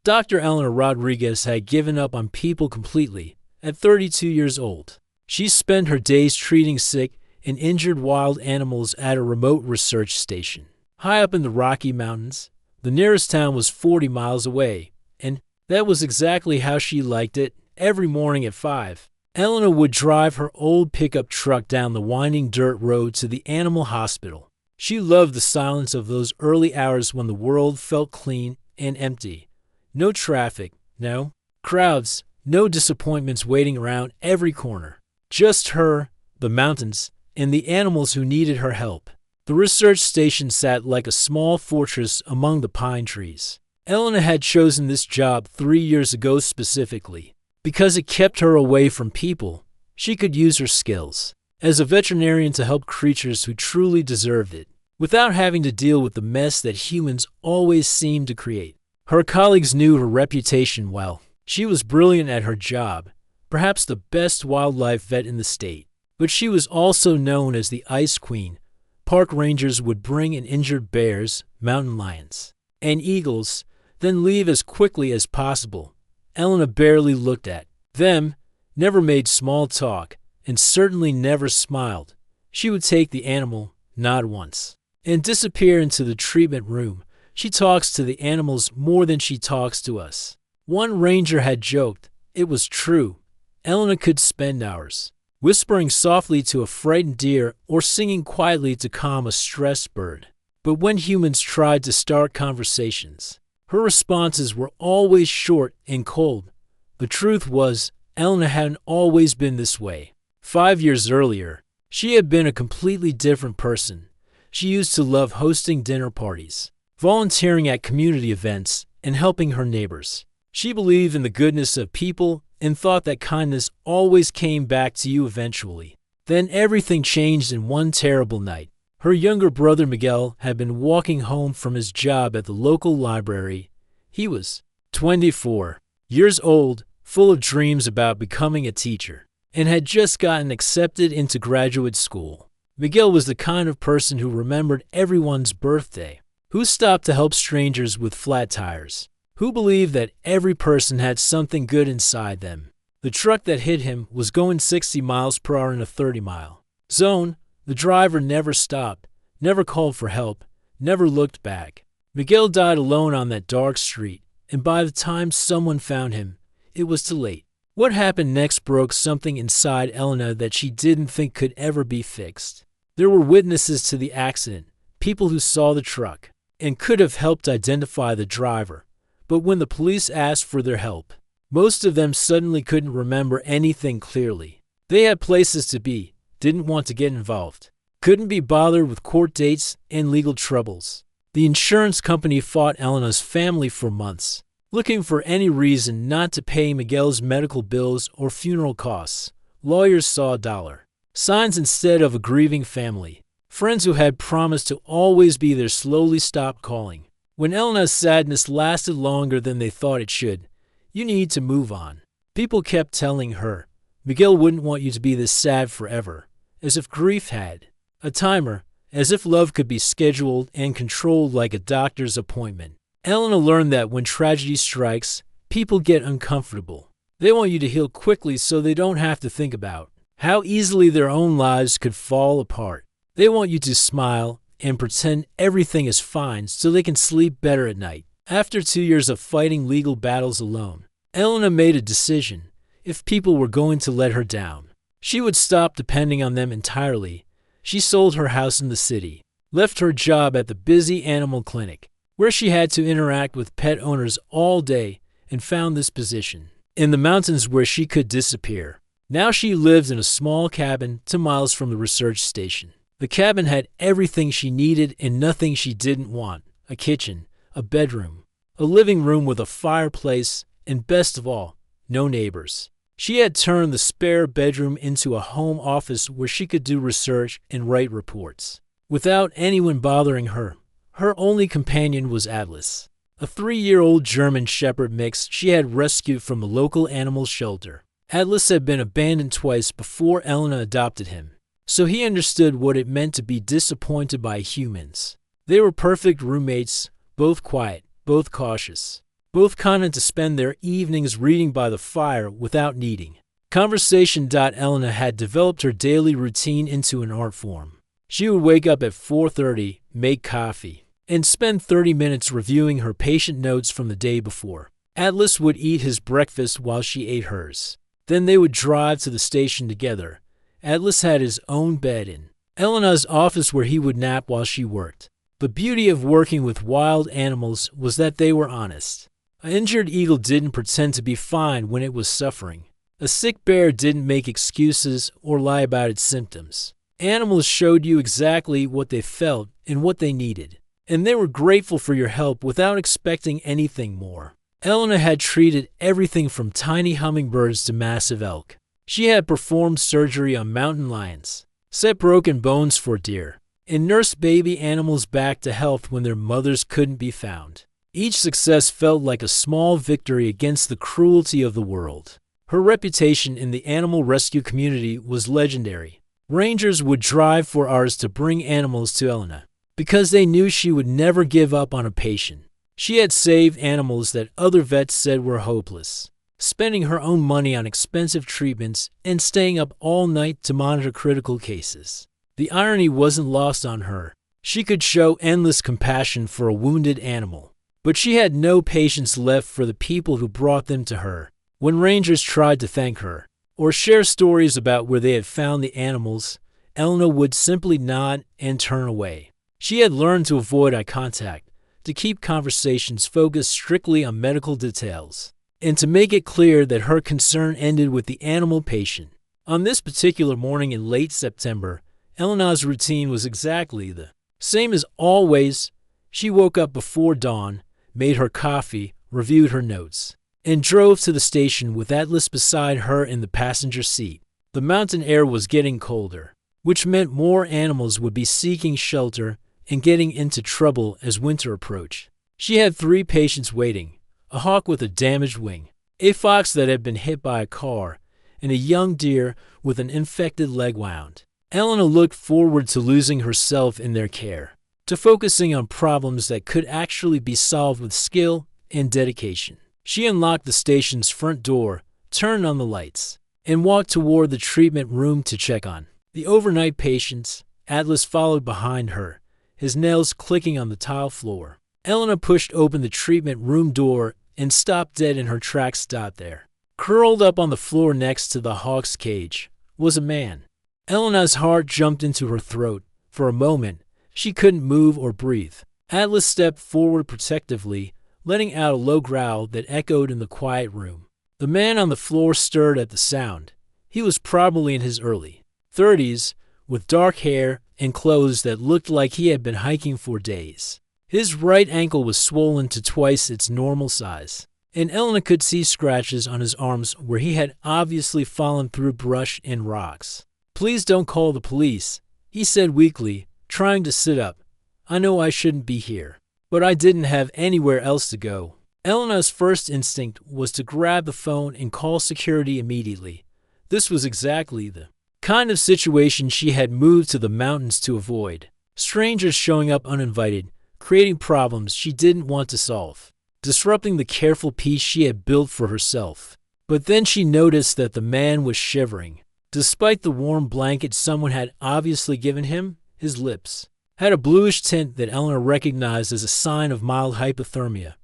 Dr. Eleanor Rodriguez had given up on people completely at 32 years old. She spent her days treating sick and injured wild animals at a remote research station. High up in the Rocky Mountains, the nearest town was 40 miles away, and that was exactly how she liked it. Every morning at 5, Eleanor would drive her old pickup truck down the winding dirt road to the animal hospital. She loved the silence of those early hours when the world felt clean and empty. No traffic, no crowds, no disappointments waiting around every corner. Just her, the mountains, and the animals who needed her help. The research station sat like a small fortress among the pine trees. Eleanor had chosen this job 3 years ago specifically because it kept her away from people. She could use her skills as a veterinarian to help creatures who truly deserved it, without having to deal with the mess that humans always seem to create. Her colleagues knew her reputation well. She was brilliant at her job, perhaps the best wildlife vet in the state. But she was also known as the Ice Queen. Park rangers would bring in injured bears, mountain lions, and eagles, then leave as quickly as possible. Eleanor barely looked at them, never made small talk, and certainly never smiled. She would take the animal, nod once, and disappear into the treatment room. She talks to the animals more than she talks to us. One ranger had joked, it was true. Eleanor could spend hours whispering softly to a frightened deer or singing quietly to calm a stressed bird. But when humans tried to start conversations, her responses were always short and cold. The truth was, Eleanor hadn't always been this way. 5 years earlier, she had been a completely different person. She used to love hosting dinner parties, volunteering at community events, and helping her neighbors. She believed in the goodness of people and thought that kindness always came back to you eventually. Then everything changed in one terrible night. Her younger brother Miguel had been walking home from his job at the local library. He was 24 years old, full of dreams about becoming a teacher, and had just gotten accepted into graduate school. Miguel was the kind of person who remembered everyone's birthday, who stopped to help strangers with flat tires, who believed that every person had something good inside them. The truck that hit him was going 60 miles per hour in a 30-mile zone. The driver never stopped, never called for help, never looked back. Miguel died alone on that dark street, and by the time someone found him, it was too late. What happened next broke something inside Eleanor that she didn't think could ever be fixed. There were witnesses to the accident, people who saw the truck, and could have helped identify the driver. But when the police asked for their help, most of them suddenly couldn't remember anything clearly. They had places to be, didn't want to get involved, couldn't be bothered with court dates and legal troubles. The insurance company fought Eleanor's family for months, looking for any reason not to pay Miguel's medical bills or funeral costs. Lawyers saw $. Signs instead of a grieving family. Friends who had promised to always be there slowly stopped calling. When Eleanor's sadness lasted longer than they thought it should, you need to move on. People kept telling her, Miguel wouldn't want you to be this sad forever, as if grief had a timer, as if love could be scheduled and controlled like a doctor's appointment. Eleanor learned that when tragedy strikes, people get uncomfortable. They want you to heal quickly so they don't have to think about how easily their own lives could fall apart. They want you to smile and pretend everything is fine so they can sleep better at night. After 2 years of fighting legal battles alone, Eleanor made a decision. If people were going to let her down, she would stop depending on them entirely. She sold her house in the city, left her job at the busy animal clinic, where she had to interact with pet owners all day, and found this position in the mountains where she could disappear. Now she lived in a small cabin 2 miles from the research station. The cabin had everything she needed and nothing she didn't want: a kitchen, a bedroom, a living room with a fireplace, and best of all, no neighbors. She had turned the spare bedroom into a home office where she could do research and write reports without anyone bothering her. Her only companion was Atlas, a 3-year-old German Shepherd mix she had rescued from the local animal shelter. Atlas had been abandoned twice before Eleanor adopted him, so he understood what it meant to be disappointed by humans. They were perfect roommates, both quiet, both cautious. both content to spend their evenings reading by the fire without needing conversation. Elena had developed her daily routine into an art form. She would wake up at 4:30, make coffee, and spend 30 minutes reviewing her patient notes from the day before. Atlas would eat his breakfast while she ate hers. Then they would drive to the station together. Atlas had his own bed in Elena's office where he would nap while she worked. The beauty of working with wild animals was that they were honest. An injured eagle didn't pretend to be fine when it was suffering. A sick bear didn't make excuses or lie about its symptoms. Animals showed you exactly what they felt and what they needed, and they were grateful for your help without expecting anything more. Elena had treated everything from tiny hummingbirds to massive elk. She had performed surgery on mountain lions, set broken bones for deer, and nursed baby animals back to health when their mothers couldn't be found. Each success felt like a small victory against the cruelty of the world. Her reputation in the animal rescue community was legendary. Rangers would drive for hours to bring animals to Elena because they knew she would never give up on a patient. She had saved animals that other vets said were hopeless, spending her own money on expensive treatments and staying up all night to monitor critical cases. The irony wasn't lost on her. She could show endless compassion for a wounded animal, but she had no patience left for the people who brought them to her. When rangers tried to thank her or share stories about where they had found the animals, Elena would simply nod and turn away. She had learned to avoid eye contact, to keep conversations focused strictly on medical details, and to make it clear that her concern ended with the animal patient. On this particular morning in late September, Elena's routine was exactly the same as always. She woke up before dawn, made her coffee, reviewed her notes, and drove to the station with Atlas beside her in the passenger seat. The mountain air was getting colder, which meant more animals would be seeking shelter and getting into trouble as winter approached. She had 3 patients waiting: a hawk with a damaged wing, a fox that had been hit by a car, and a young deer with an infected leg wound. Elena looked forward to losing herself in their care, to focusing on problems that could actually be solved with skill and dedication. She unlocked the station's front door, turned on the lights, and walked toward the treatment room to check on the overnight patients. Atlas followed behind her, his nails clicking on the tile floor. Elena pushed open the treatment room door and stopped dead in her tracks. There, curled up on the floor next to the hawk's cage, was a man. Elena's heart jumped into her throat. For a moment, she couldn't move or breathe. Atlas stepped forward protectively, letting out a low growl that echoed in the quiet room. The man on the floor stirred at the sound. He was probably in his early 30s, with dark hair and clothes that looked like he had been hiking for days. His right ankle was swollen to twice its normal size, and Elena could see scratches on his arms where he had obviously fallen through brush and rocks. "Please don't call the police," he said weakly, trying to sit up. "I know I shouldn't be here, but I didn't have anywhere else to go." Elena's first instinct was to grab the phone and call security immediately. This was exactly the kind of situation she had moved to the mountains to avoid. Strangers showing up uninvited, creating problems she didn't want to solve, disrupting the careful peace she had built for herself. But then she noticed that the man was shivering. Despite the warm blanket someone had obviously given him, his lips had a bluish tint that Elena recognized as a sign of mild hypothermia.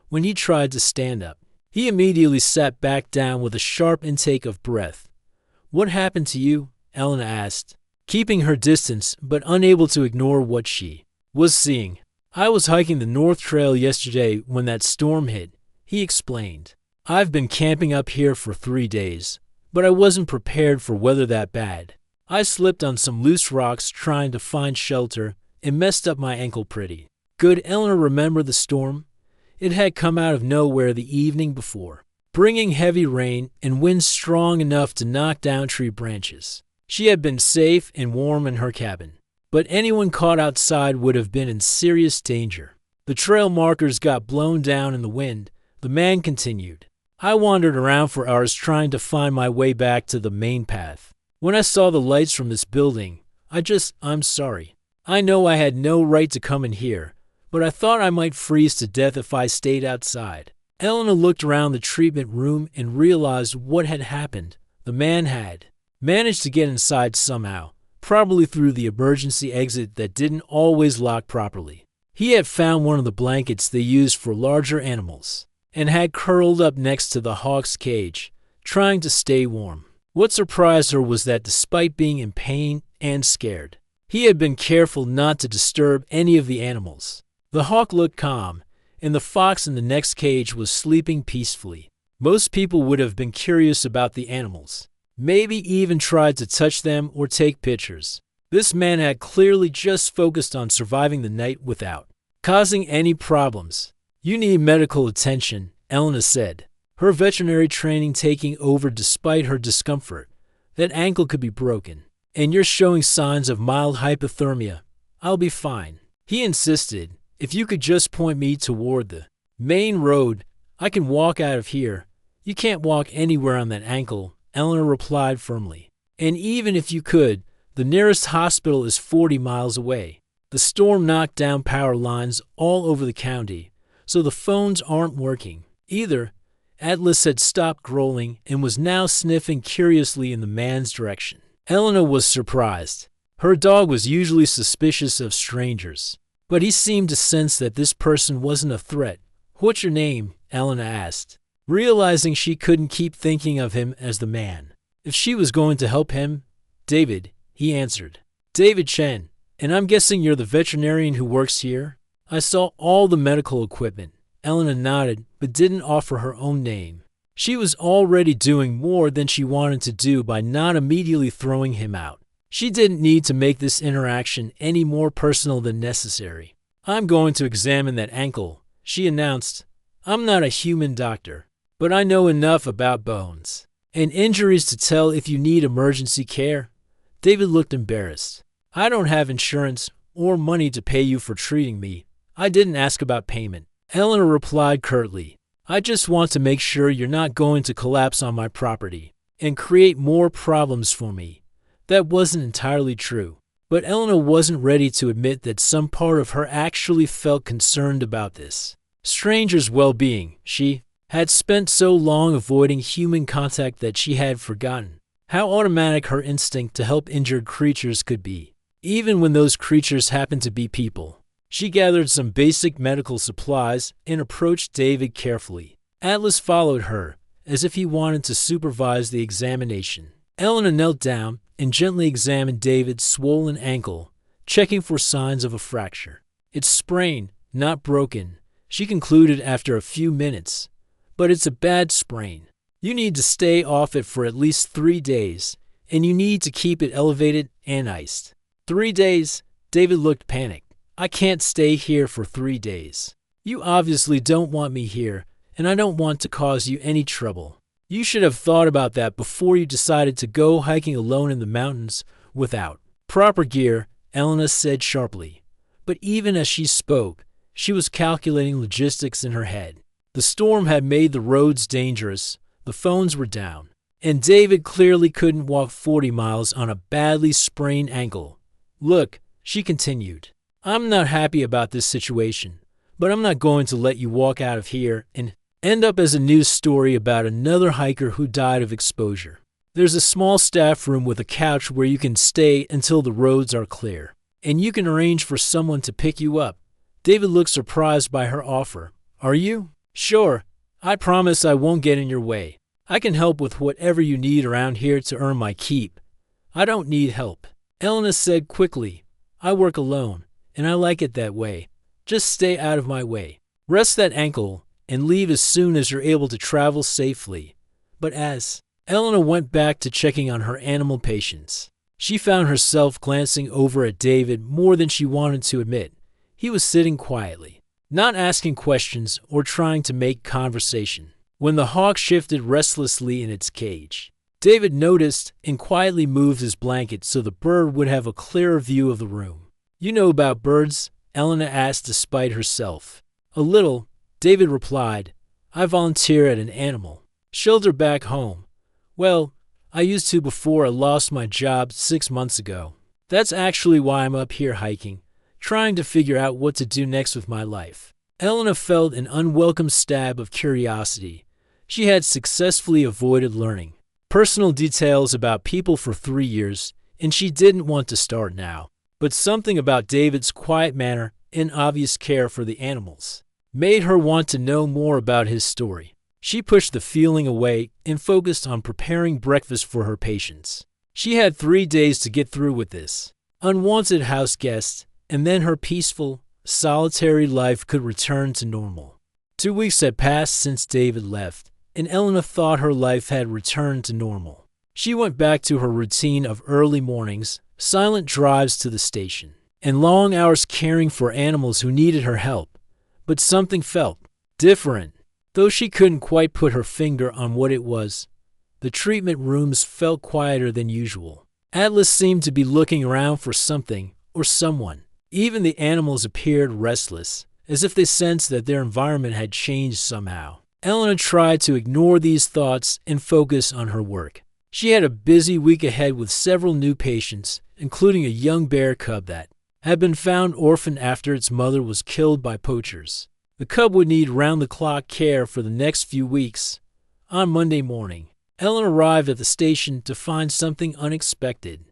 When he tried to stand up, he immediately sat back down with a sharp intake of breath. "What happened to you?" Elena asked, keeping her distance but unable to ignore what she was seeing. "I was hiking the North Trail yesterday when that storm hit," he explained. "I've been camping up here for 3 days, but I wasn't prepared for weather that bad. I slipped on some loose rocks trying to find shelter and messed up my ankle pretty good." Elena remembered the storm. It had come out of nowhere the evening before, bringing heavy rain and winds strong enough to knock down tree branches. She had been safe and warm in her cabin, but anyone caught outside would have been in serious danger. The trail markers got blown down in the wind. The man continued. "I wandered around for hours trying to find my way back to the main path. When I saw the lights from this building, I'm sorry. I know I had no right to come in here, but I thought I might freeze to death if I stayed outside." Elena looked around the treatment room and realized what had happened. The man had managed to get inside somehow, probably through the emergency exit that didn't always lock properly. He had found one of the blankets they used for larger animals and had curled up next to the hawk's cage, trying to stay warm. What surprised her was that despite being in pain and scared, he had been careful not to disturb any of the animals. The hawk looked calm, and the fox in the next cage was sleeping peacefully. Most people would have been curious about the animals, maybe even tried to touch them or take pictures. This man had clearly just focused on surviving the night without causing any problems. "You need medical attention," Elena said, her veterinary training taking over despite her discomfort. "That ankle could be broken, and you're showing signs of mild hypothermia." "I'll be fine," he insisted. "If you could just point me toward the main road, I can walk out of here." "You can't walk anywhere on that ankle," Elena replied firmly. "And even if you could, the nearest hospital is 40 miles away. The storm knocked down power lines all over the county, so the phones aren't working either." Atlas had stopped growling and was now sniffing curiously in the man's direction. Elena was surprised. Her dog was usually suspicious of strangers, but he seemed to sense that this person wasn't a threat. "What's your name?" Elena asked, realizing she couldn't keep thinking of him as the man. If she was going to help him, "David," he answered. "David Chen. And I'm guessing you're the veterinarian who works here?" "I saw all the medical equipment." Elena nodded, but didn't offer her own name. She was already doing more than she wanted to do by not immediately throwing him out. She didn't need to make this interaction any more personal than necessary. "I'm going to examine that ankle," she announced. "I'm not a human doctor, but I know enough about bones and injuries to tell if you need emergency care." David looked embarrassed. "I don't have insurance or money to pay you for treating me. I didn't ask about payment." Elena replied curtly. "I just want to make sure you're not going to collapse on my property and create more problems for me." That wasn't entirely true, but Elena wasn't ready to admit that some part of her actually felt concerned about this stranger's well-being. She had spent so long avoiding human contact that she had forgotten how automatic her instinct to help injured creatures could be, even when those creatures happened to be people. She gathered some basic medical supplies and approached David carefully. Atlas followed her, as if he wanted to supervise the examination. Elena knelt down and gently examined David's swollen ankle, checking for signs of a fracture. "It's sprained, not broken," she concluded after a few minutes. "But it's a bad sprain. You need to stay off it for at least 3 days, and you need to keep it elevated and iced." 3 days? David looked panicked. "I can't stay here for 3 days. You obviously don't want me here, and I don't want to cause you any trouble. You should have thought about that before you decided to go hiking alone in the mountains without proper gear," Elena said sharply. But even as she spoke, she was calculating logistics in her head. The storm had made the roads dangerous, the phones were down, and David clearly couldn't walk 40 miles on a badly sprained ankle. "Look," she continued, "I'm not happy about this situation, but I'm not going to let you walk out of here and end up as a news story about another hiker who died of exposure. There's a small staff room with a couch where you can stay until the roads are clear, and you can arrange for someone to pick you up." David looked surprised by her offer. "Are you?" "Sure. I promise I won't get in your way. I can help with whatever you need around here to earn my keep." "I don't need help," Elena said quickly. "I work alone, and I like it that way. Just stay out of my way. Rest that ankle and leave as soon as you're able to travel safely." But as Elena went back to checking on her animal patients, she found herself glancing over at David more than she wanted to admit. He was sitting quietly, not asking questions or trying to make conversation. When the hawk shifted restlessly in its cage, David noticed and quietly moved his blanket so the bird would have a clearer view of the room. "You know about birds?" Elena asked despite herself. "A little," David replied. "I volunteer at an animal shelter back home. Well, I used to before I lost my job 6 months ago. That's actually why I'm up here hiking, trying to figure out what to do next with my life." Elena felt an unwelcome stab of curiosity. She had successfully avoided learning personal details about people for 3 years, and she didn't want to start now. But something about David's quiet manner and obvious care for the animals made her want to know more about his story. She pushed the feeling away and focused on preparing breakfast for her patients. She had 3 days to get through with this unwanted house guest, and then her peaceful, solitary life could return to normal. 2 weeks had passed since David left, and Elena thought her life had returned to normal. She went back to her routine of early mornings, silent drives to the station, and long hours caring for animals who needed her help. But something felt different. Though she couldn't quite put her finger on what it was, the treatment rooms felt quieter than usual. Atlas seemed to be looking around for something or someone. Even the animals appeared restless, as if they sensed that their environment had changed somehow. Elena tried to ignore these thoughts and focus on her work. She had a busy week ahead with several new patients, including a young bear cub that had been found orphaned after its mother was killed by poachers. The cub would need round-the-clock care for the next few weeks. On Monday morning, Ellen arrived at the station to find something unexpected.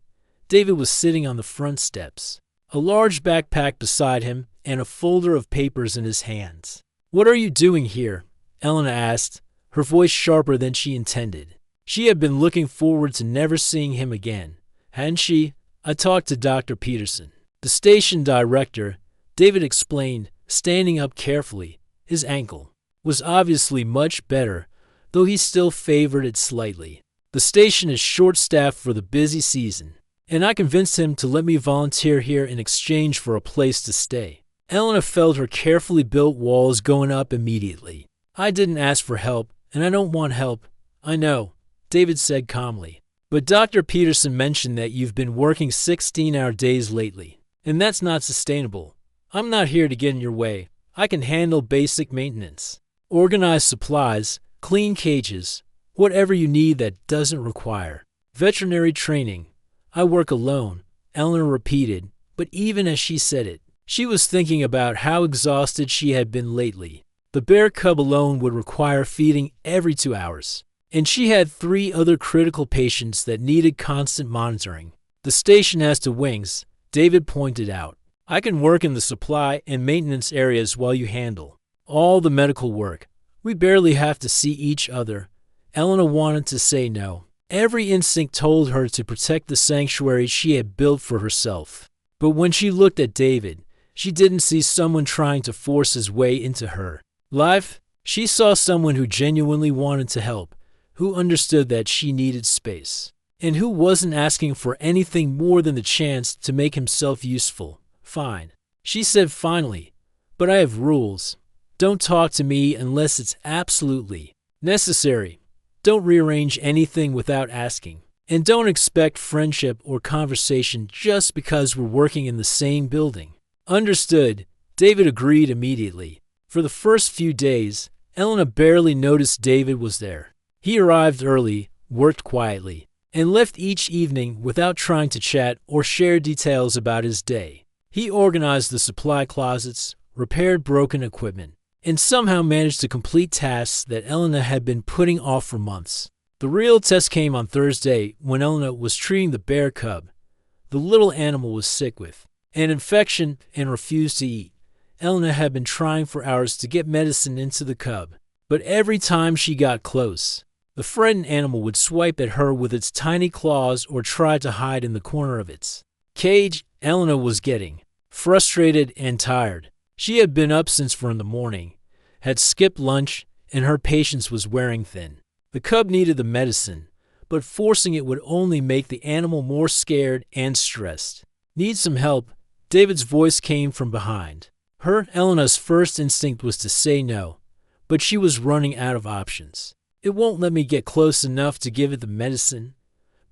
David was sitting on the front steps, a large backpack beside him and a folder of papers in his hands. "What are you doing here?" Ellen asked, her voice sharper than she intended. She had been looking forward to never seeing him again, hadn't she? "I talked to Dr. Peterson, the station director," David explained, standing up carefully. His ankle was obviously much better, though he still favored it slightly. "The station is short-staffed for the busy season, and I convinced him to let me volunteer here in exchange for a place to stay." Elena felt her carefully built walls going up immediately. "I didn't ask for help, and I don't want help." "I know," David said calmly. "But Dr. Peterson mentioned that you've been working 16-hour days lately, and that's not sustainable. I'm not here to get in your way. I can handle basic maintenance, organize supplies, clean cages, whatever you need that doesn't require veterinary training. I work alone," Eleanor repeated, but even as she said it, she was thinking about how exhausted she had been lately. The bear cub alone would require feeding every 2 hours, and she had 3 other critical patients that needed constant monitoring. "The station has 2 wings," David pointed out. "I can work in the supply and maintenance areas while you handle all the medical work. We barely have to see each other." Elena wanted to say no. Every instinct told her to protect the sanctuary she had built for herself. But when she looked at David, she didn't see someone trying to force his way into her life. She saw someone who genuinely wanted to help, who understood that she needed space, and who wasn't asking for anything more than the chance to make himself useful. "Fine," she said finally, "but I have rules. Don't talk to me unless it's absolutely necessary. Don't rearrange anything without asking. And don't expect friendship or conversation just because we're working in the same building." "Understood," David agreed immediately. For the first few days, Elena barely noticed David was there. He arrived early, worked quietly, and left each evening without trying to chat or share details about his day. He organized the supply closets, repaired broken equipment, and somehow managed to complete tasks that Elena had been putting off for months. The real test came on Thursday when Elena was treating the bear cub. The little animal was sick with an infection and refused to eat. Elena had been trying for hours to get medicine into the cub, but every time she got close, the frightened animal would swipe at her with its tiny claws or try to hide in the corner of its cage. Elena was getting frustrated and tired. She had been up since 4 in the morning, had skipped lunch, and her patience was wearing thin. The cub needed the medicine, but forcing it would only make the animal more scared and stressed. "Need some help?" David's voice came from behind. Elena's first instinct was to say no, but she was running out of options. "It won't let me get close enough to give it the medicine.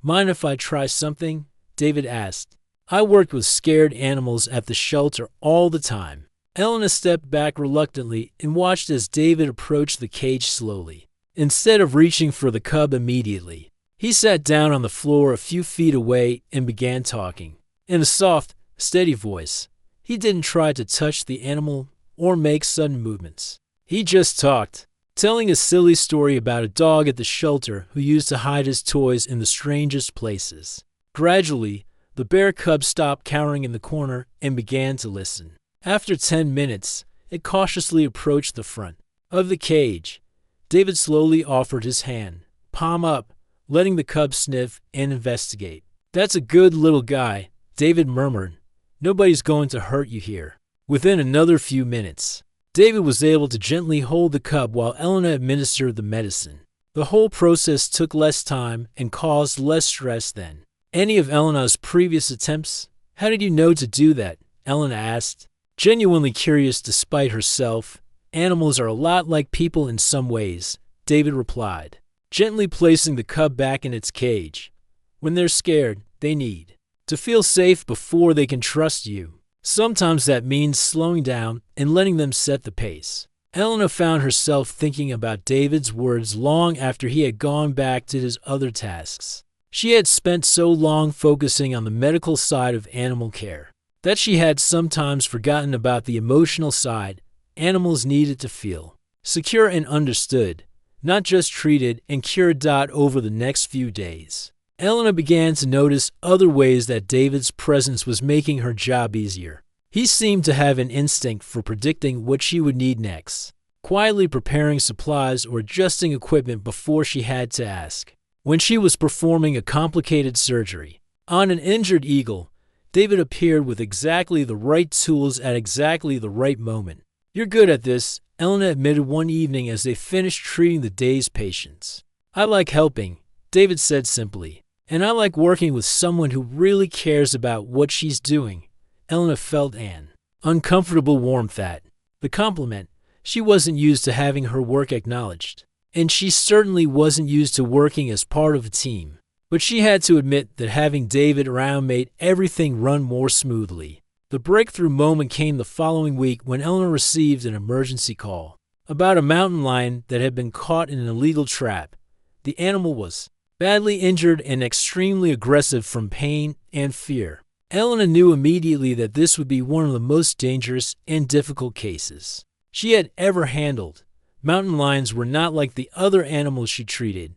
Mind if I try something?" David asked. "I worked with scared animals at the shelter all the time." Elena stepped back reluctantly and watched as David approached the cage slowly. Instead of reaching for the cub immediately, he sat down on the floor a few feet away and began talking. In a soft, steady voice, he didn't try to touch the animal or make sudden movements. He just talked, telling a silly story about a dog at the shelter who used to hide his toys in the strangest places. Gradually, the bear cub stopped cowering in the corner and began to listen. After 10 minutes, it cautiously approached the front of the cage. David slowly offered his hand, palm up, letting the cub sniff and investigate. "That's a good little guy," David murmured. "Nobody's going to hurt you here." Within another few minutes, David was able to gently hold the cub while Elena administered the medicine. The whole process took less time and caused less stress than any of Elena's previous attempts. "How did you know to do that?" Elena asked, genuinely curious despite herself. "Animals are a lot like people in some ways," David replied, gently placing the cub back in its cage. "When they're scared, they need to feel safe before they can trust you. Sometimes that means slowing down and letting them set the pace." Elena found herself thinking about David's words long after he had gone back to his other tasks. She had spent so long focusing on the medical side of animal care that she had sometimes forgotten about the emotional side. Animals needed to feel secure and understood, not just treated and cured. Over the next few days, Elena began to notice other ways that David's presence was making her job easier. He seemed to have an instinct for predicting what she would need next, quietly preparing supplies or adjusting equipment before she had to ask. When she was performing a complicated surgery on an injured eagle, David appeared with exactly the right tools at exactly the right moment. "You're good at this," Elena admitted one evening as they finished treating the day's patients. "I like helping," David said simply, "and I like working with someone who really cares about what she's doing." Elena felt an uncomfortable warmth at the compliment. She wasn't used to having her work acknowledged, and she certainly wasn't used to working as part of a team. But she had to admit that having David around made everything run more smoothly. The breakthrough moment came the following week when Elena received an emergency call about a mountain lion that had been caught in an illegal trap. The animal was badly injured and extremely aggressive from pain and fear. Elena knew immediately that this would be one of the most dangerous and difficult cases she had ever handled. Mountain lions were not like the other animals she treated.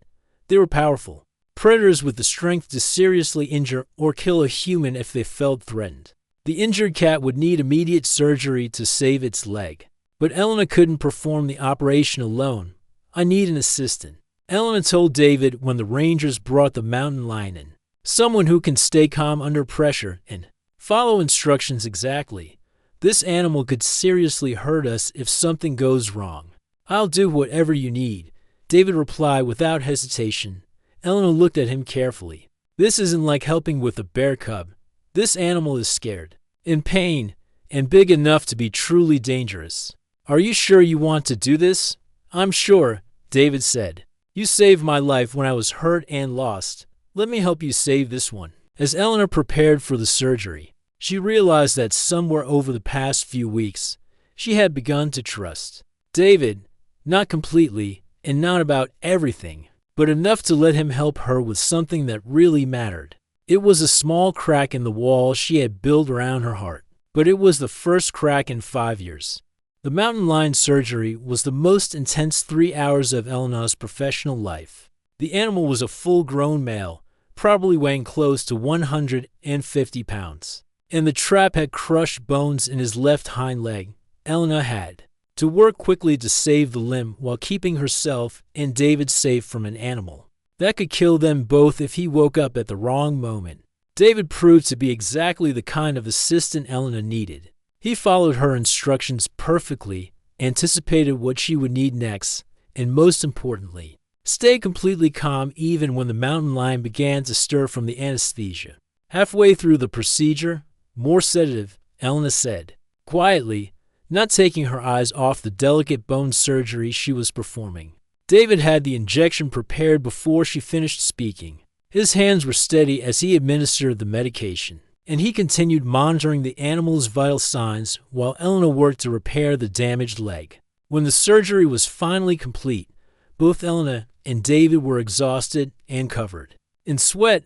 They were powerful predators with the strength to seriously injure or kill a human if they felt threatened. The injured cat would need immediate surgery to save its leg. But Elena couldn't perform the operation alone. "I need an assistant," Elena told David when the rangers brought the mountain lion in. "Someone who can stay calm under pressure and follow instructions exactly. This animal could seriously hurt us if something goes wrong." "I'll do whatever you need," David replied without hesitation. Elena looked at him carefully. "This isn't like helping with a bear cub. This animal is scared, in pain, and big enough to be truly dangerous." "Are you sure you want to do this?" "I'm sure," David said. "You saved my life when I was hurt and lost. Let me help you save this one." As Eleanor prepared for the surgery, she realized that somewhere over the past few weeks, she had begun to trust David, not completely and not about everything, but enough to let him help her with something that really mattered. It was a small crack in the wall she had built around her heart, but it was the first crack in 5 years. The mountain lion surgery was the most intense 3 hours of Eleanor's professional life. The animal was a full-grown male, probably weighing close to 150 pounds, and the trap had crushed bones in his left hind leg. Eleanor had to work quickly to save the limb while keeping herself and David safe from an animal that could kill them both if he woke up at the wrong moment. David proved to be exactly the kind of assistant Eleanor needed. He followed her instructions perfectly, anticipated what she would need next, and most importantly, stayed completely calm even when the mountain lion began to stir from the anesthesia. Halfway through the procedure, "More sedative," Eleanor said, quietly, not taking her eyes off the delicate bone surgery she was performing. David had the injection prepared before she finished speaking. His hands were steady as he administered the medication, and he continued monitoring the animal's vital signs while Eleanor worked to repair the damaged leg. When the surgery was finally complete, both Eleanor and David were exhausted and covered in sweat.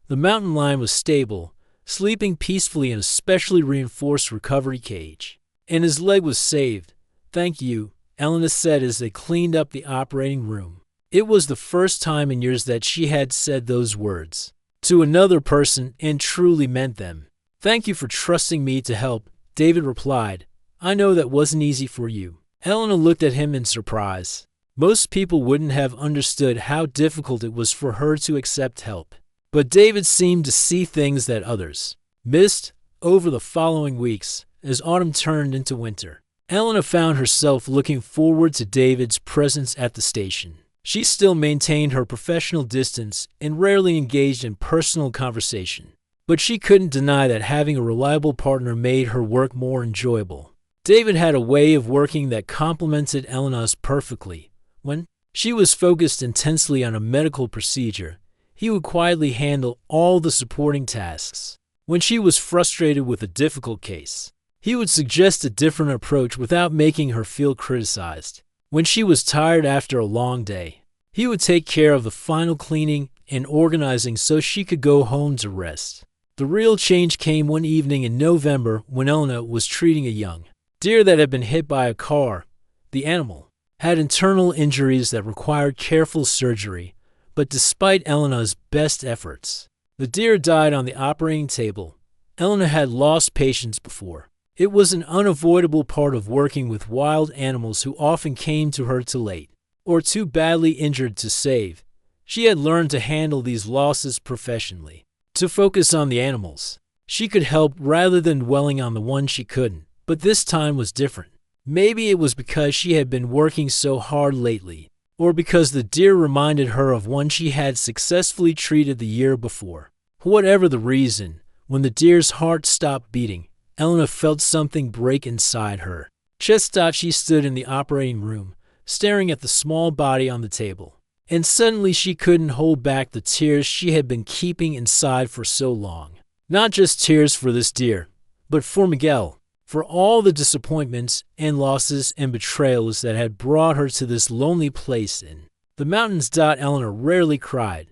The mountain lion was stable, sleeping peacefully in a specially reinforced recovery cage. and his leg was saved. "Thank you," Elena said as they cleaned up the operating room. It was the first time in years that she had said those words to another person and truly meant them. "Thank you for trusting me to help," David replied. "I know that wasn't easy for you." Elena looked at him in surprise. Most people wouldn't have understood how difficult it was for her to accept help. But David seemed to see things that others missed. Over the following weeks, as autumn turned into winter, Elena found herself looking forward to David's presence at the station. She still maintained her professional distance and rarely engaged in personal conversation. But she couldn't deny that having a reliable partner made her work more enjoyable. David had a way of working that complemented Elena's perfectly. When she was focused intensely on a medical procedure, he would quietly handle all the supporting tasks. When she was frustrated with a difficult case, he would suggest a different approach without making her feel criticized. When she was tired after a long day, he would take care of the final cleaning and organizing so she could go home to rest. The real change came one evening in November when Elena was treating a young deer that had been hit by a car. The animal had internal injuries that required careful surgery, but despite Elena's best efforts, the deer died on the operating table. Elena had lost patience before. It was an unavoidable part of working with wild animals who often came to her too late or too badly injured to save. She had learned to handle these losses professionally, to focus on the animals she could help rather than dwelling on the one she couldn't. But this time was different. Maybe it was because she had been working so hard lately, or because the deer reminded her of one she had successfully treated the year before. Whatever the reason, when the deer's heart stopped beating, Elena felt something break inside her. Just thought she stood in the operating room, staring at the small body on the table, and suddenly she couldn't hold back the tears she had been keeping inside for so long. Not just tears for this deer, but for Miguel. For all the disappointments and losses and betrayals that had brought her to this lonely place in the mountains. Eleanor rarely cried.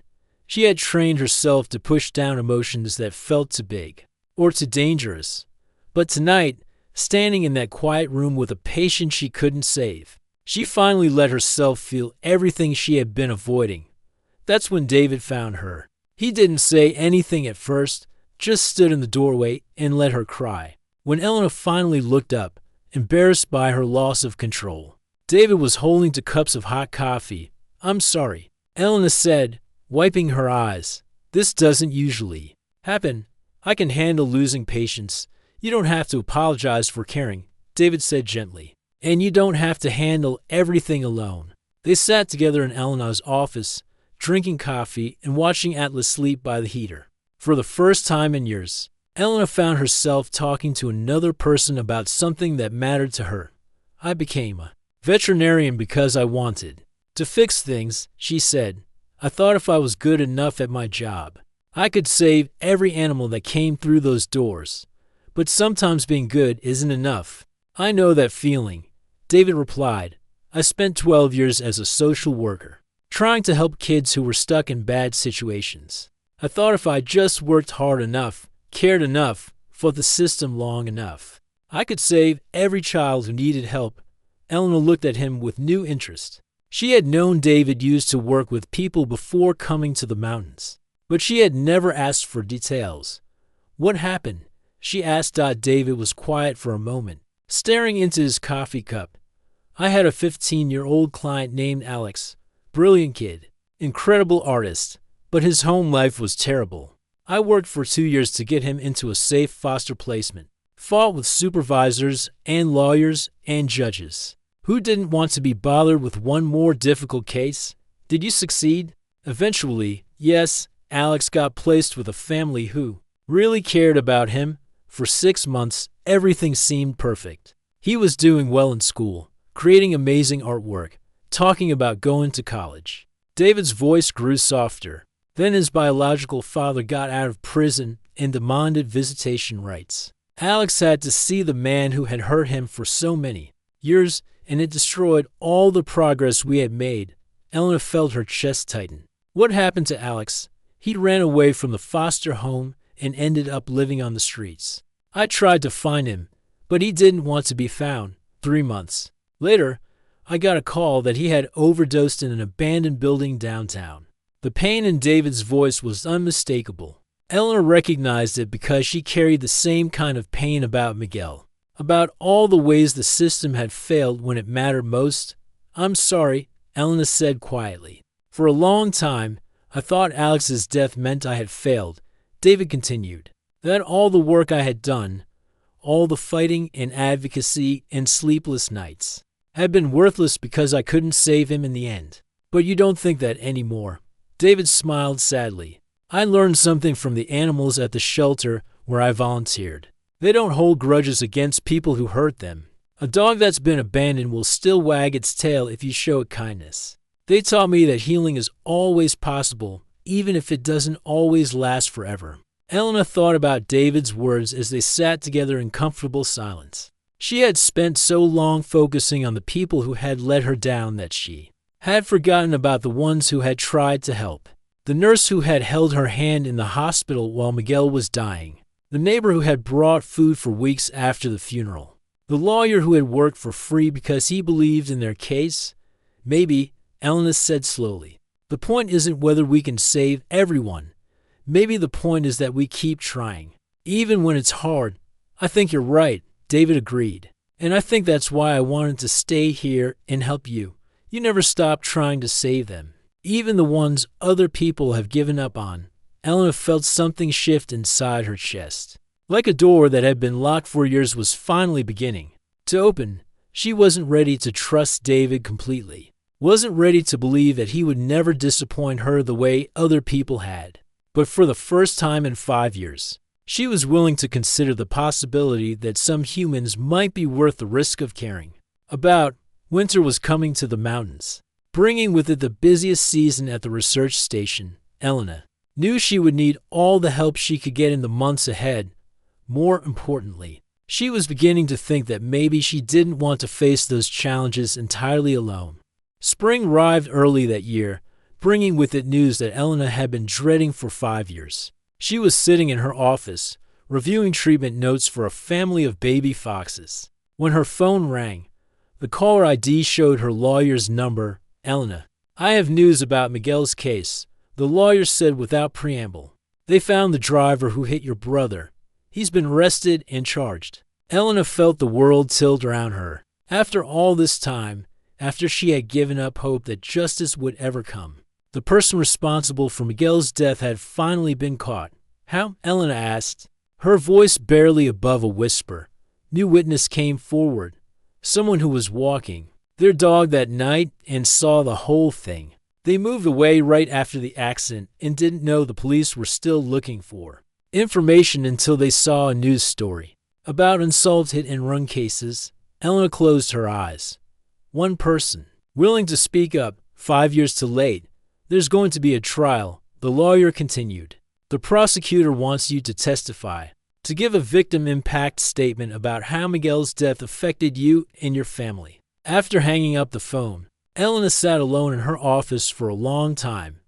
She had trained herself to push down emotions that felt too big or too dangerous. But tonight, standing in that quiet room with a patient she couldn't save, she finally let herself feel everything she had been avoiding. That's when David found her. He didn't say anything at first, just stood in the doorway and let her cry. When Elena finally looked up, embarrassed by her loss of control, David was holding 2 cups of hot coffee. "I'm sorry," Elena said, wiping her eyes. "This doesn't usually happen. I can handle losing patience. You don't have to apologize for caring," David said gently. "And you don't have to handle everything alone." They sat together in Elena's office, drinking coffee and watching Atlas sleep by the heater. For the first time in years, Elena found herself talking to another person about something that mattered to her. "I became a veterinarian because I wanted to fix things," she said. "I thought if I was good enough at my job, I could save every animal that came through those doors. But sometimes being good isn't enough." "I know that feeling," David replied. "I spent 12 years as a social worker, trying to help kids who were stuck in bad situations. I thought if I just worked hard enough, cared enough, fought the system long enough, I could save every child who needed help." Elena looked at him with new interest. She had known David used to work with people before coming to the mountains, but she had never asked for details. "What happened?" she asked. David was quiet for a moment, staring into his coffee cup. "I had a 15-year-old client named Alex. Brilliant kid, incredible artist, but his home life was terrible. I worked for 2 years to get him into a safe foster placement, fought with supervisors and lawyers and judges. Who didn't want to be bothered with one more difficult case? Did you succeed?" "Eventually, yes." Alex got placed with a family who really cared about him. For 6 months, everything seemed perfect. He was doing well in school, creating amazing artwork, talking about going to college. David's voice grew softer. Then his biological father got out of prison and demanded visitation rights. Alex had to see the man who had hurt him for so many years, and it destroyed all the progress we had made. Elena felt her chest tighten. "What happened to Alex?" "He ran away from the foster home and ended up living on the streets. I tried to find him, but he didn't want to be found. 3 months later, I got a call that he had overdosed in an abandoned building downtown. The pain in David's voice was unmistakable. Eleanor recognized it because she carried the same kind of pain about Miguel, about all the ways the system had failed when it mattered most. "I'm sorry," Eleanor said quietly. "For a long time, I thought Alex's death meant I had failed," David continued. "That all the work I had done, all the fighting and advocacy and sleepless nights, had been worthless because I couldn't save him in the end. But you don't think that anymore." David smiled sadly. "I learned something from the animals at the shelter where I volunteered. They don't hold grudges against people who hurt them. A dog that's been abandoned will still wag its tail if you show it kindness. They taught me that healing is always possible, even if it doesn't always last forever." Eleanor thought about David's words as they sat together in comfortable silence. She had spent so long focusing on the people who had let her down that she had forgotten about the ones who had tried to help. The nurse who had held her hand in the hospital while Miguel was dying. The neighbor who had brought food for weeks after the funeral. The lawyer who had worked for free because he believed in their case. "Maybe," Eleanor said slowly, "the point isn't whether we can save everyone. Maybe the point is that we keep trying, even when it's hard." "I think you're right," David agreed. "And I think that's why I wanted to stay here and help you. You never stopped trying to save them, even the ones other people have given up on." Eleanor felt something shift inside her chest. Like a door that had been locked for years was finally beginning to open. She wasn't ready to trust David completely. Wasn't ready to believe that he would never disappoint her the way other people had. But for the first time in 5 years, she was willing to consider the possibility that some humans might be worth the risk of caring about. Winter was coming to the mountains, bringing with it the busiest season at the research station. Eleanor knew she would need all the help she could get in the months ahead. More importantly, she was beginning to think that maybe she didn't want to face those challenges entirely alone. Spring arrived early that year, bringing with it news that Eleanor had been dreading for 5 years. She was sitting in her office, reviewing treatment notes for a family of baby foxes, when her phone rang. The caller ID showed her lawyer's number. "Eleanor, I have news about Miguel's case," the lawyer said without preamble. "They found the driver who hit your brother. He's been arrested and charged." Eleanor felt the world tilt around her. After all this time, after she had given up hope that justice would ever come, the person responsible for Miguel's death had finally been caught. "How?" Eleanor asked, her voice barely above a whisper. New witness came forward. Someone who was walking their dog that night and saw the whole thing. They moved away right after the accident and didn't know the police were still looking for information until they saw a news story about unsolved hit-and-run cases. Eleanor closed her eyes. One person, willing to speak up, 5 years too late. "There's going to be a trial," the lawyer continued. "The prosecutor wants you to testify, to give a victim impact statement about how Miguel's death affected you and your family." After hanging up the phone, Eleanor sat alone in her office for a long time.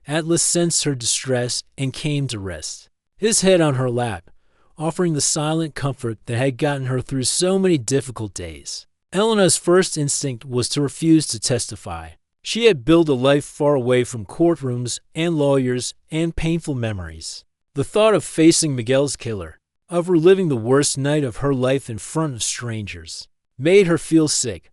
Atlas sensed her distress and came to rest, his head on her lap, offering the silent comfort that had gotten her through so many difficult days. Eleanor's first instinct was to refuse to testify. She had built a life far away from courtrooms and lawyers and painful memories. The thought of facing Miguel's killer, of reliving the worst night of her life in front of strangers, made her feel sick.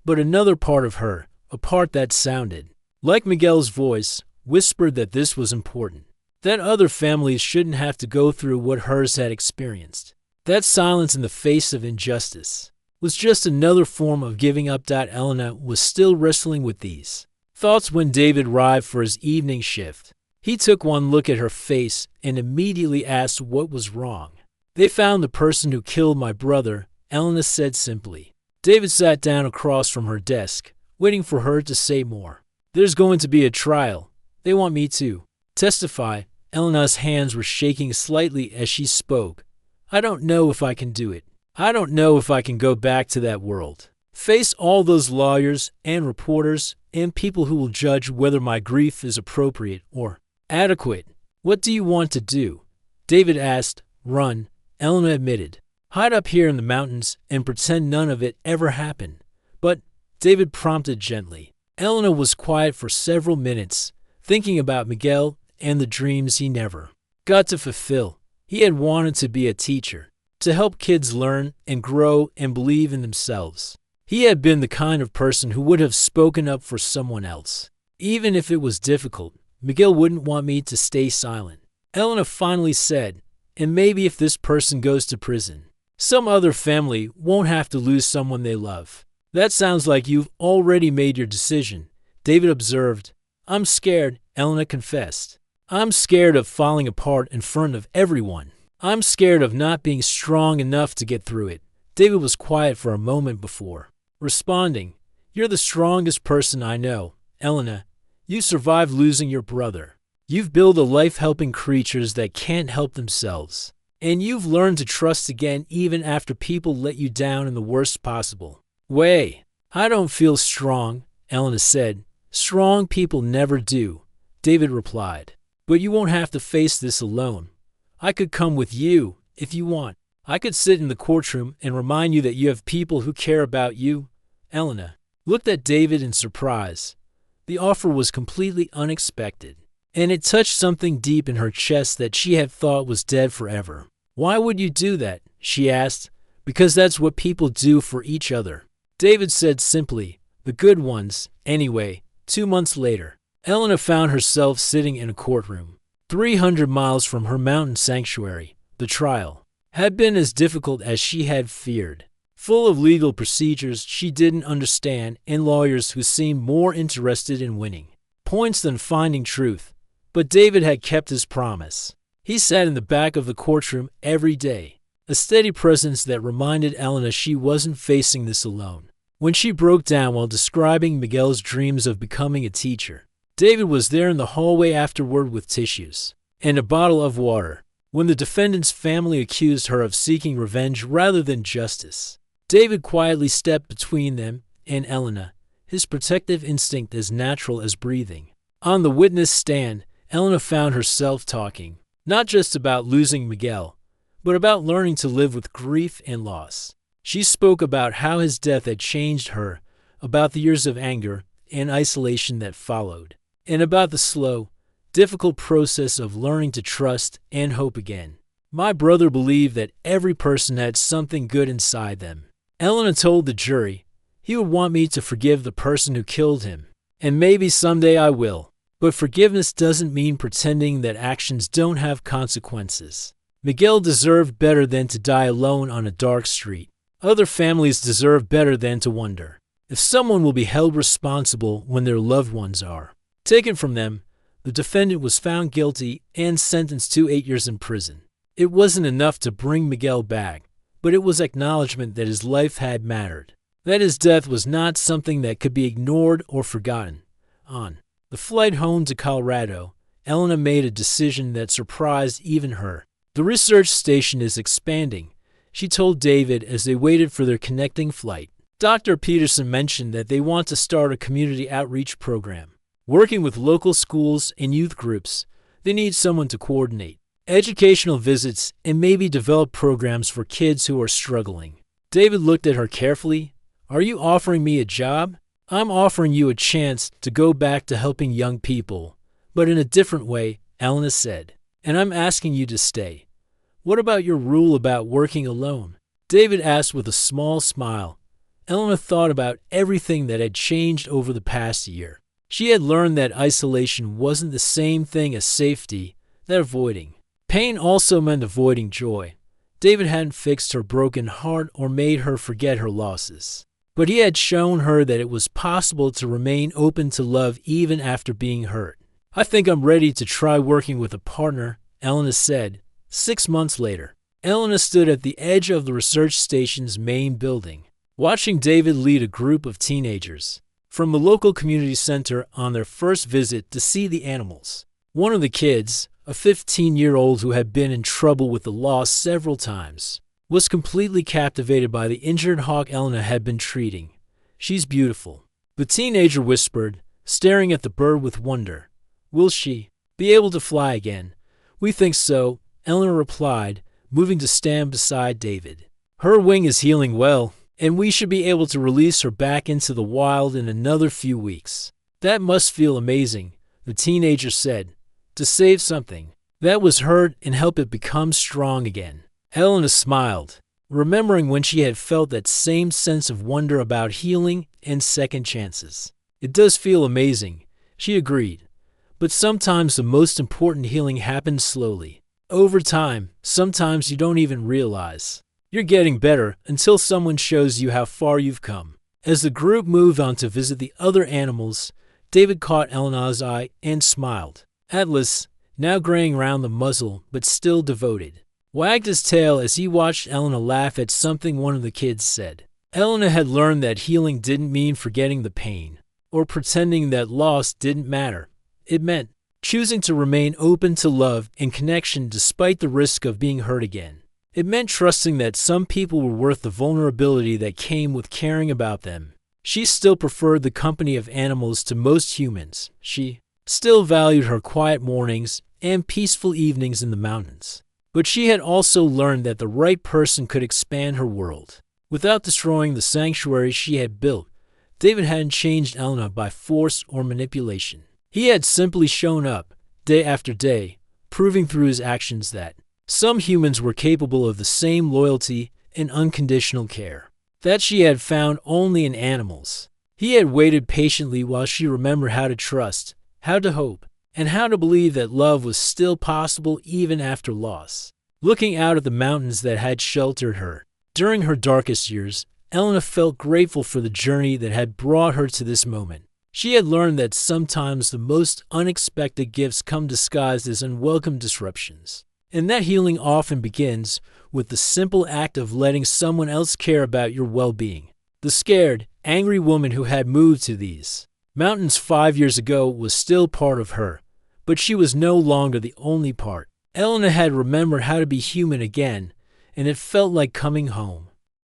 But another part of her, a part that sounded like Miguel's voice, whispered that this was important, that other families shouldn't have to go through what hers had experienced. That silence in the face of injustice was just another form of giving up. Eleanor was still wrestling with these thoughts when David arrived for his evening shift. He took one look at her face and immediately asked what was wrong. "They found the person who killed my brother," Eleanor said simply. David sat down across from her desk, waiting for her to say more. "There's going to be a trial. They want me to testify." Eleanor's hands were shaking slightly as she spoke. "I don't know if I can do it. I don't know if I can go back to that world. Face all those lawyers and reporters and people who will judge whether my grief is appropriate or adequate." "What do you want to do?" David asked. "Run," Eleanor admitted. Hide up here in the mountains and pretend none of it ever happened. But, David prompted gently. Elena was quiet for several minutes, thinking about Miguel and the dreams he never got to fulfill. He had wanted to be a teacher, to help kids learn and grow and believe in themselves. He had been the kind of person who would have spoken up for someone else. Even if it was difficult, Miguel wouldn't want me to stay silent. Elena finally said, and maybe if this person goes to prison, some other family won't have to lose someone they love. That sounds like you've already made your decision, David observed. I'm scared, Elena confessed. I'm scared of falling apart in front of everyone. I'm scared of not being strong enough to get through it. David was quiet for a moment before responding. You're the strongest person I know, Elena. You survived losing your brother. You've built a life helping creatures that can't help themselves. And you've learned to trust again even after people let you down in the worst possible way. I don't feel strong, Elena said. Strong people never do, David replied. But you won't have to face this alone. I could come with you, if you want. I could sit in the courtroom and remind you that you have people who care about you. Elena looked at David in surprise. The offer was completely unexpected, and it touched something deep in her chest that she had thought was dead forever. Why would you do that? She asked. Because that's what people do for each other. David said simply, the good ones, anyway. 2 months later, Elena found herself sitting in a courtroom, 300 miles from her mountain sanctuary. The trial had been as difficult as she had feared, full of legal procedures she didn't understand and lawyers who seemed more interested in winning points than finding truth. But David had kept his promise. He sat in the back of the courtroom every day, a steady presence that reminded Elena she wasn't facing this alone. When she broke down while describing Miguel's dreams of becoming a teacher, David was there in the hallway afterward with tissues and a bottle of water. When the defendant's family accused her of seeking revenge rather than justice, David quietly stepped between them and Elena, his protective instinct as natural as breathing. On the witness stand, Elena found herself talking, not just about losing Miguel, but about learning to live with grief and loss. She spoke about how his death had changed her, about the years of anger and isolation that followed, and about the slow, difficult process of learning to trust and hope again. My brother believed that every person had something good inside them. Elena told the jury, he would want me to forgive the person who killed him, and maybe someday I will. But forgiveness doesn't mean pretending that actions don't have consequences. Miguel deserved better than to die alone on a dark street. Other families deserve better than to wonder if someone will be held responsible when their loved ones are taken from them. The defendant was found guilty and sentenced to 8 years in prison. It wasn't enough to bring Miguel back, but it was acknowledgement that his life had mattered, that his death was not something that could be ignored or forgotten. On the flight home to Colorado, Elena made a decision that surprised even her. The research station is expanding, she told David as they waited for their connecting flight. Dr. Peterson mentioned that they want to start a community outreach program. Working with local schools and youth groups, they need someone to coordinate educational visits and maybe develop programs for kids who are struggling. David looked at her carefully. Are you offering me a job? I'm offering you a chance to go back to helping young people, but in a different way, Elena said. And I'm asking you to stay. What about your rule about working alone? David asked with a small smile. Elena thought about everything that had changed over the past year. She had learned that isolation wasn't the same thing as safety, that avoiding pain also meant avoiding joy. David hadn't fixed her broken heart or made her forget her losses, but he had shown her that it was possible to remain open to love even after being hurt. I think I'm ready to try working with a partner, Elena said. 6 months later, Elena stood at the edge of the research station's main building, watching David lead a group of teenagers from the local community center on their first visit to see the animals. One of the kids, a 15-year-old who had been in trouble with the law several times, was completely captivated by the injured hawk Elena had been treating. She's beautiful, the teenager whispered, staring at the bird with wonder. Will she be able to fly again? We think so, Elena replied, moving to stand beside David. Her wing is healing well, and we should be able to release her back into the wild in another few weeks. That must feel amazing, the teenager said, to save something that was hurt and help it become strong again. Elena smiled, remembering when she had felt that same sense of wonder about healing and second chances. It does feel amazing, she agreed, but sometimes the most important healing happens slowly. Over time, sometimes you don't even realize you're getting better until someone shows you how far you've come. As the group moved on to visit the other animals, David caught Elena's eye and smiled. Atlas, now graying around the muzzle but still devoted, wagged his tail as he watched Elena laugh at something one of the kids said. Elena had learned that healing didn't mean forgetting the pain or pretending that loss didn't matter. It meant choosing to remain open to love and connection despite the risk of being hurt again. It meant trusting that some people were worth the vulnerability that came with caring about them. She still preferred the company of animals to most humans. She still valued her quiet mornings and peaceful evenings in the mountains. But she had also learned that the right person could expand her world without destroying the sanctuary she had built. David hadn't changed Elena by force or manipulation. He had simply shown up, day after day, proving through his actions that some humans were capable of the same loyalty and unconditional care that she had found only in animals. He had waited patiently while she remembered how to trust, how to hope, and how to believe that love was still possible even after loss. Looking out at the mountains that had sheltered her during her darkest years, Elena felt grateful for the journey that had brought her to this moment. She had learned that sometimes the most unexpected gifts come disguised as unwelcome disruptions, and that healing often begins with the simple act of letting someone else care about your well-being. The scared, angry woman who had moved to these mountains 5 years ago was still part of her, but she was no longer the only part. Elena had remembered how to be human again, and it felt like coming home.